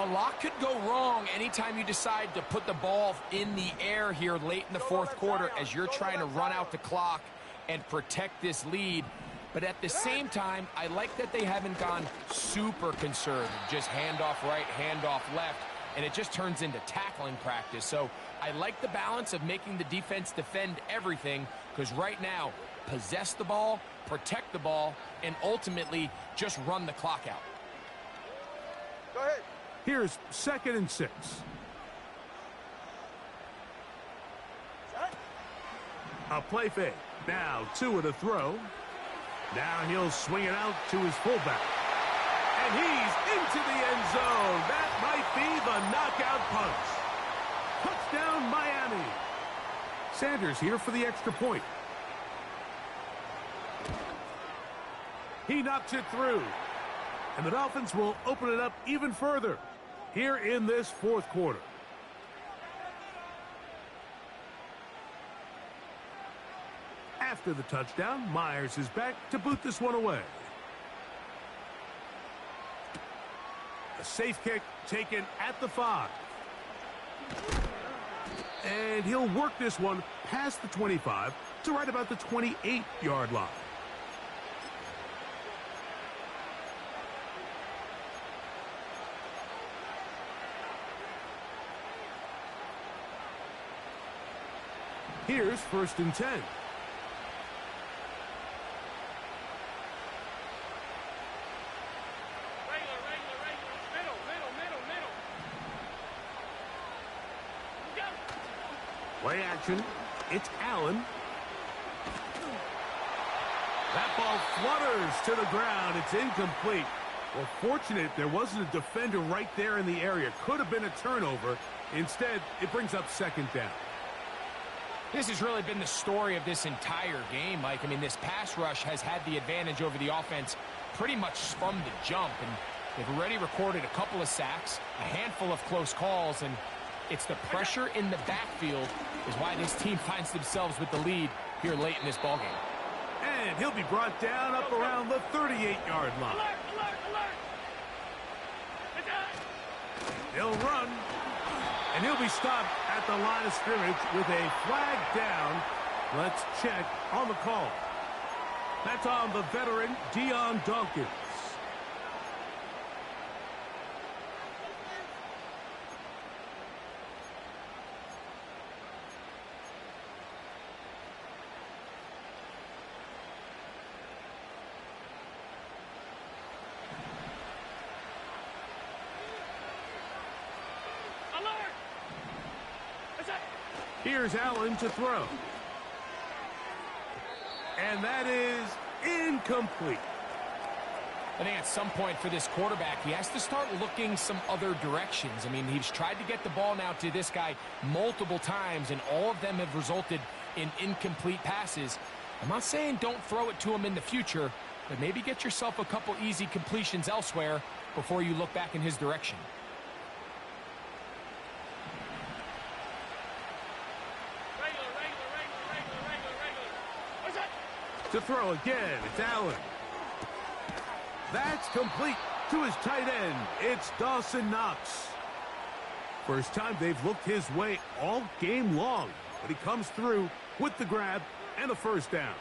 [SPEAKER 3] A lot could go wrong anytime you decide to put the ball in the air here late in the fourth quarter as you're trying to run out the clock and protect this lead. But at the same time, I like that they haven't gone super conservative, just handoff right, handoff left, and it just turns into tackling practice. So I like the balance of making the defense defend everything, because right now, possess the ball, protect the ball, and ultimately just run the clock out.
[SPEAKER 2] Go ahead.
[SPEAKER 1] Here's 2nd and 6. A play fake. Now 2 at a throw. Now he'll swing it out to his fullback. And he's into the end zone. That might be the knockout punch. Touchdown, Miami. Sanders here for the extra point. He knocks it through. And the Dolphins will open it up even further here in this fourth quarter. After the touchdown, Myers is back to boot this one away. A safe kick taken at the 5. And he'll work this one past the 25 to right about the 28-yard line. Here's 1st and 10. Play action. It's Allen. That ball flutters to the ground. It's incomplete. Well, fortunate there wasn't a defender right there in the area. Could have been a turnover. Instead, it brings up 2nd down.
[SPEAKER 3] This has really been the story of this entire game, Mike. I mean, this pass rush has had the advantage over the offense pretty much from the jump. And they've already recorded a couple of sacks, a handful of close calls, and it's the pressure in the backfield is why this team finds themselves with the lead here late in this ballgame.
[SPEAKER 1] And he'll be brought down up around the 38-yard line. He'll run, and he'll be stopped at the line of scrimmage with a flag down. Let's check on the call. That's on the veteran, Dion Dawkins. Here's Allen to throw. And that is incomplete.
[SPEAKER 3] I think at some point for this quarterback, he has to start looking some other directions. I mean, he's tried to get the ball now to this guy multiple times, and all of them have resulted in incomplete passes. I'm not saying don't throw it to him in the future, but maybe get yourself a couple easy completions elsewhere before you look back in his direction.
[SPEAKER 1] To throw again, it's Allen. That's complete to his tight end. It's Dawson Knox. First time they've looked his way all game long, but he comes through with the grab and a first down.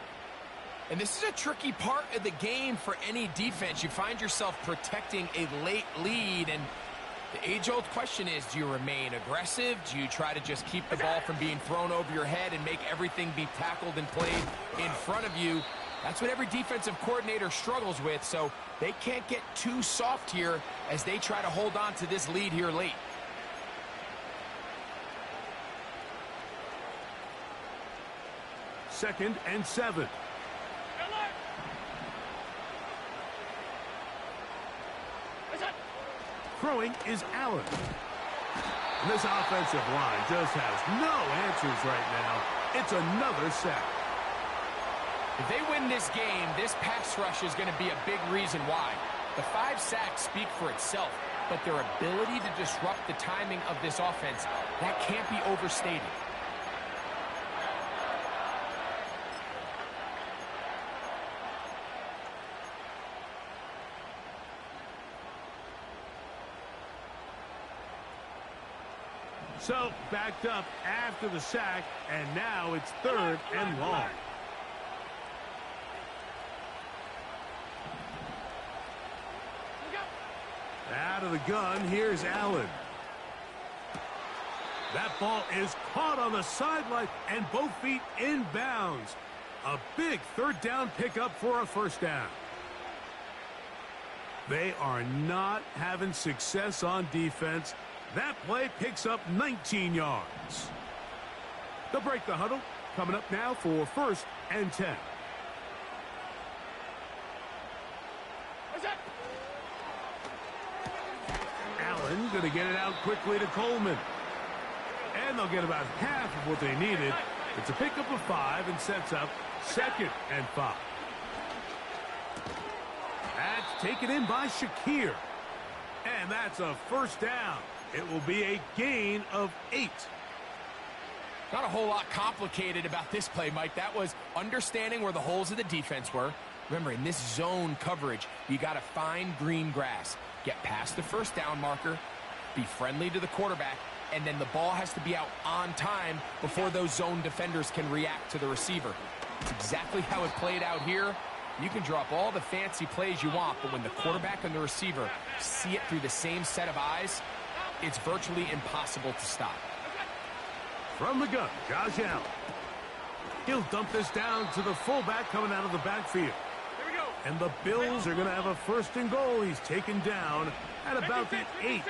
[SPEAKER 3] And this is a tricky part of the game for any defense. You find yourself protecting a late lead, and the age-old question is, do you remain aggressive? Do you try to just keep the ball from being thrown over your head and make everything be tackled and played in front of you? That's what every defensive coordinator struggles with, so they can't get too soft here as they try to hold on to this lead here late.
[SPEAKER 1] Second and 7. Throwing is Allen. And this offensive line just has no answers right now. It's another sack.
[SPEAKER 3] If they win this game, this pass rush is going to be a big reason why. The 5 sacks speak for itself, but their ability to disrupt the timing of this offense, that can't be overstated.
[SPEAKER 1] So, backed up after the sack, and now it's 3rd and long. Out of the gun, here's Allen. That ball is caught on the sideline, and both feet inbounds. A big 3rd down pickup for a 1st down. They are not having success on defense. That play picks up 19 yards. They'll break the huddle. Coming up now for 1st and 10. Allen going to get it out quickly to Coleman. And they'll get about half of what they needed. It's a pickup of 5 and sets up 2nd and 5. That's taken in by Shakir. And that's a 1st down. It will be a gain of 8.
[SPEAKER 3] Not a whole lot complicated about this play, Mike. That was understanding where the holes of the defense were. Remember, in this zone coverage, you got to find green grass. Get past the 1st down marker, be friendly to the quarterback, and then the ball has to be out on time before those zone defenders can react to the receiver. It's exactly how it played out here. You can drop all the fancy plays you want, but when the quarterback and the receiver see it through the same set of eyes, it's virtually impossible to stop.
[SPEAKER 1] From the gun, Josh Allen. He'll dump this down to the fullback coming out of the backfield. And the Bills are going to have a 1st and goal. He's taken down at about the 8.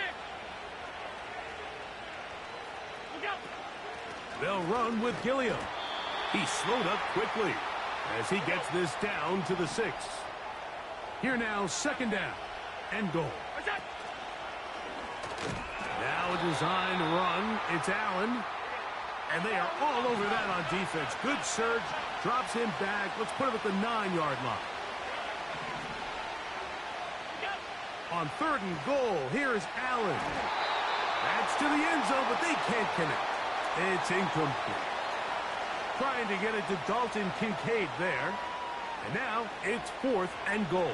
[SPEAKER 1] They'll run with Gilliam. He slowed up quickly as he gets this down to the 6. Here now, 2nd down and goal. Now a designed run. It's Allen. And they are all over that on defense. Good surge. Drops him back. Let's put him at the 9-yard line. On 3rd and goal, here is Allen. That's to the end zone, but they can't connect. It's incomplete. Trying to get it to Dalton Kincaid there. And now it's 4th and goal.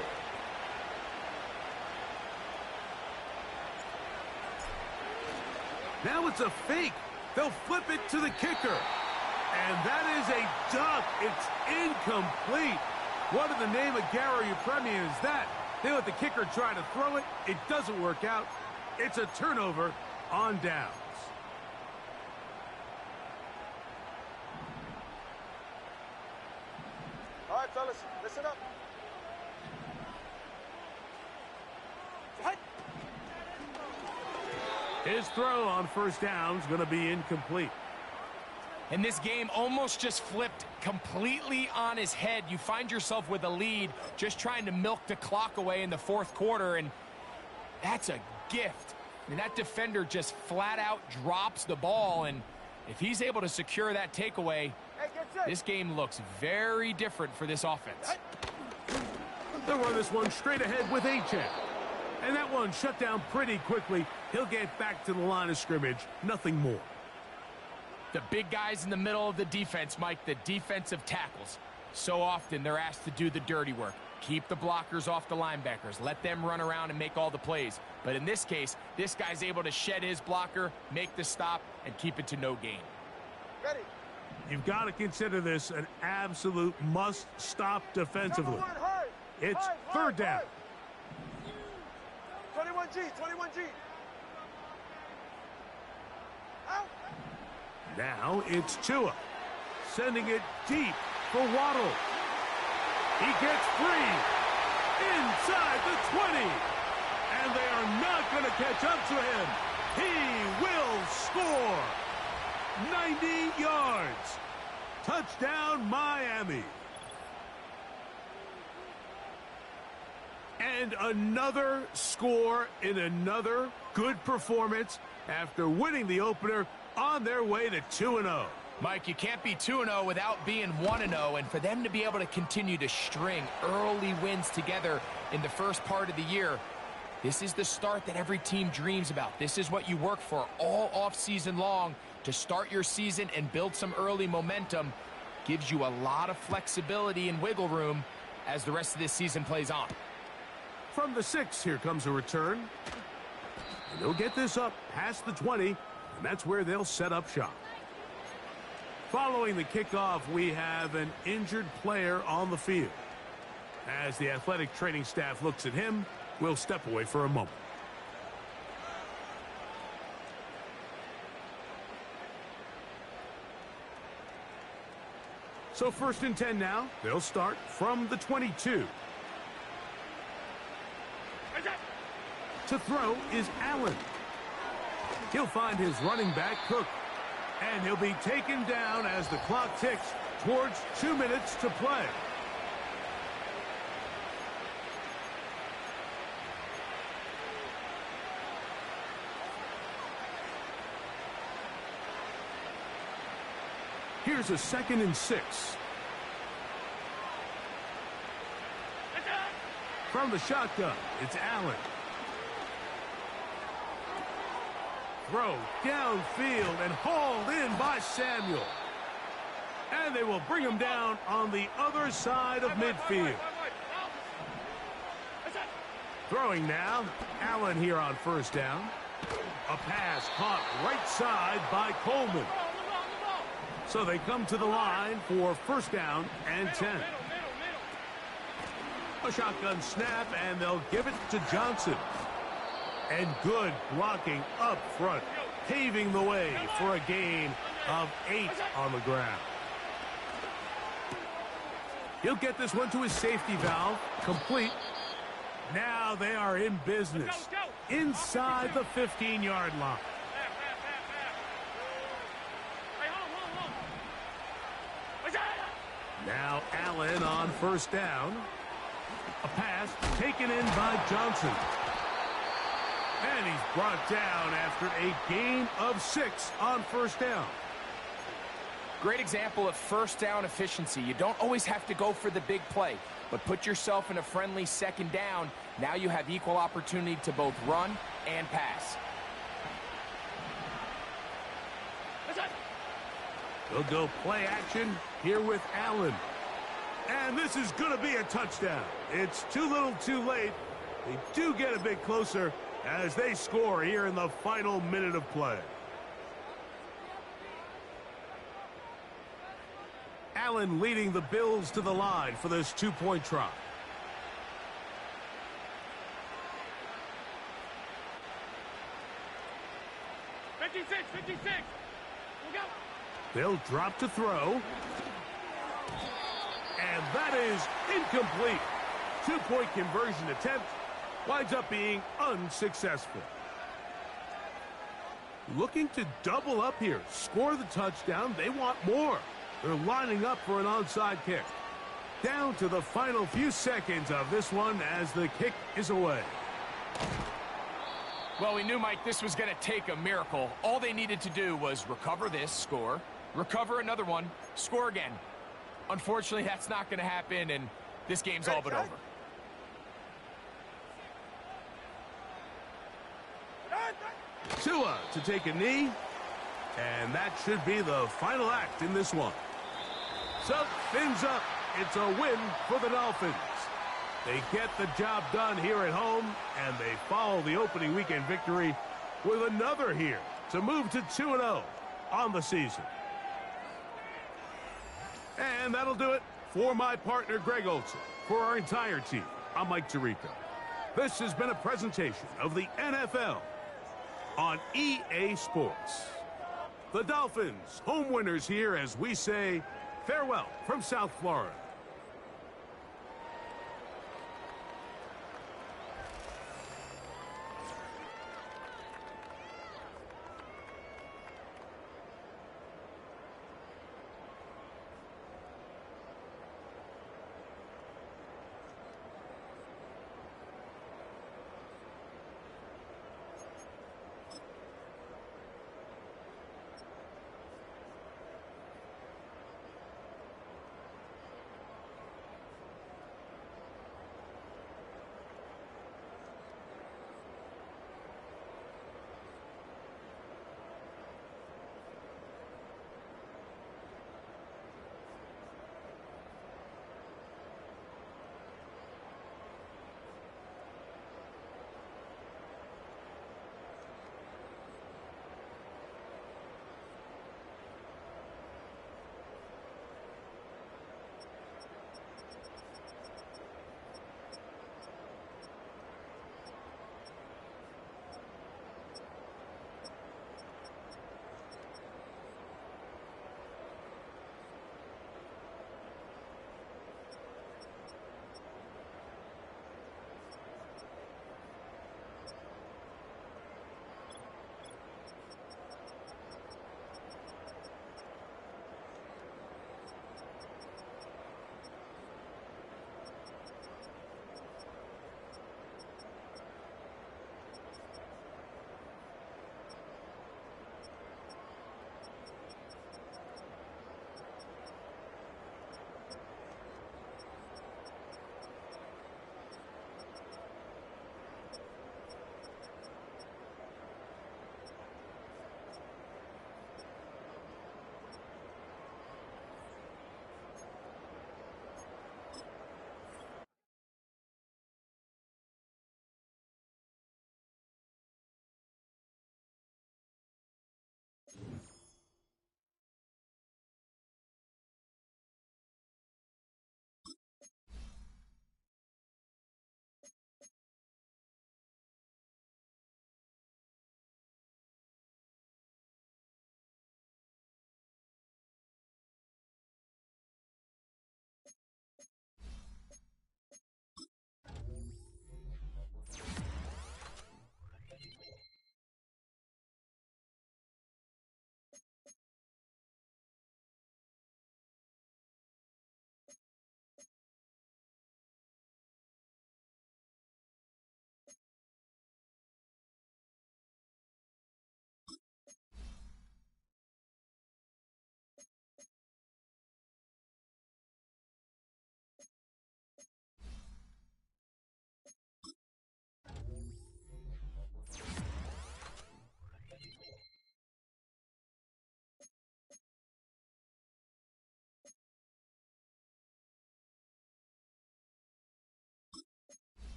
[SPEAKER 1] Now it's a fake. They'll flip it to the kicker. And that is a duck. It's incomplete. What in the name of Gary Premier is that? They let the kicker try to throw it. It doesn't work out. It's a turnover on downs.
[SPEAKER 2] All right, fellas, listen up.
[SPEAKER 1] His throw on 1st down is going to be incomplete.
[SPEAKER 3] And this game almost just flipped completely on his head. You find yourself with a lead, just trying to milk the clock away in the 4th quarter, and that's a gift. I mean, that defender just flat out drops the ball, and if he's able to secure that takeaway, this game looks very different for this offense.
[SPEAKER 1] They'll run this one straight ahead with Achane. And that one shut down pretty quickly. He'll get back to the line of scrimmage. Nothing more.
[SPEAKER 3] The big guys in the middle of the defense, Mike, the defensive tackles. So often they're asked to do the dirty work. Keep the blockers off the linebackers. Let them run around and make all the plays. But in this case, this guy's able to shed his blocker, make the stop, and keep it to no gain.
[SPEAKER 2] Ready.
[SPEAKER 1] You've got to consider this an absolute must-stop defensively. It's 3rd down.
[SPEAKER 2] 21G, 21G. Out.
[SPEAKER 1] Now it's Tua, sending it deep for Waddle. He gets free inside the 20, and they are not going to catch up to him. He will score. 90 yards. Touchdown, Miami. And another score in another good performance after winning the opener on their way to 2-0.
[SPEAKER 3] Mike, you can't be 2-0 without being 1-0, and for them to be able to continue to string early wins together in the first part of the year, this is the start that every team dreams about. This is what you work for all offseason long to start your season and build some early momentum. Gives you a lot of flexibility and wiggle room as the rest of this season plays on.
[SPEAKER 1] From the 6, here comes a return. And they'll get this up past the 20. and that's where they'll set up shop. Following the kickoff, we have an injured player on the field. As the athletic training staff looks at him, we'll step away for a moment. So 1st and 10 now. They'll start from the 22. To throw is Allen. He'll find his running back, Cook. And he'll be taken down as the clock ticks towards 2 minutes to play. Here's a 2nd and 6. From the shotgun, it's Allen. Throw downfield and hauled in by Samuel. And they will bring him down on the other side of midfield. Throwing now, Allen here on 1st down. A pass caught right side by Coleman. So they come to the line for 1st down and 10. A shotgun snap, and they'll give it to Johnson. And good blocking up front, paving the way for a gain of 8 on the ground. He'll get this one to his safety valve, complete. Now they are in business, inside the 15-yard line. Now Allen on 1st down. A pass taken in by Johnson. And he's brought down after a gain of 6 on 1st down.
[SPEAKER 3] Great example of 1st down efficiency. You don't always have to go for the big play, but put yourself in a friendly 2nd down. Now you have equal opportunity to both run and pass.
[SPEAKER 1] They'll go play action here with Allen. And this is going to be a touchdown. It's too little too late. They do get a bit closer as they score here in the final minute of play. Allen leading the Bills to the line for this 2-point try. They'll drop to throw. And that is incomplete. 2-point conversion attempt winds up being unsuccessful. Looking to double up here, score the touchdown. They want more. They're lining up for an onside kick. Down to the final few seconds of this one as the kick is away.
[SPEAKER 3] Well, we knew, Mike, this was going to take a miracle. All they needed to do was recover this, score, recover another one, score again. Unfortunately, that's not going to happen, and this game's all but over.
[SPEAKER 1] Tua to take a knee, and that should be the final act in this one. So, fins up. It's a win for the Dolphins. They get the job done here at home, and they follow the opening weekend victory with another here to move to 2-0 on the season. And that'll do it for my partner, Greg Olson. For our entire team, I'm Mike Tirico. This has been a presentation of the NFL on EA Sports. The Dolphins, home winners here as we say farewell from South Florida.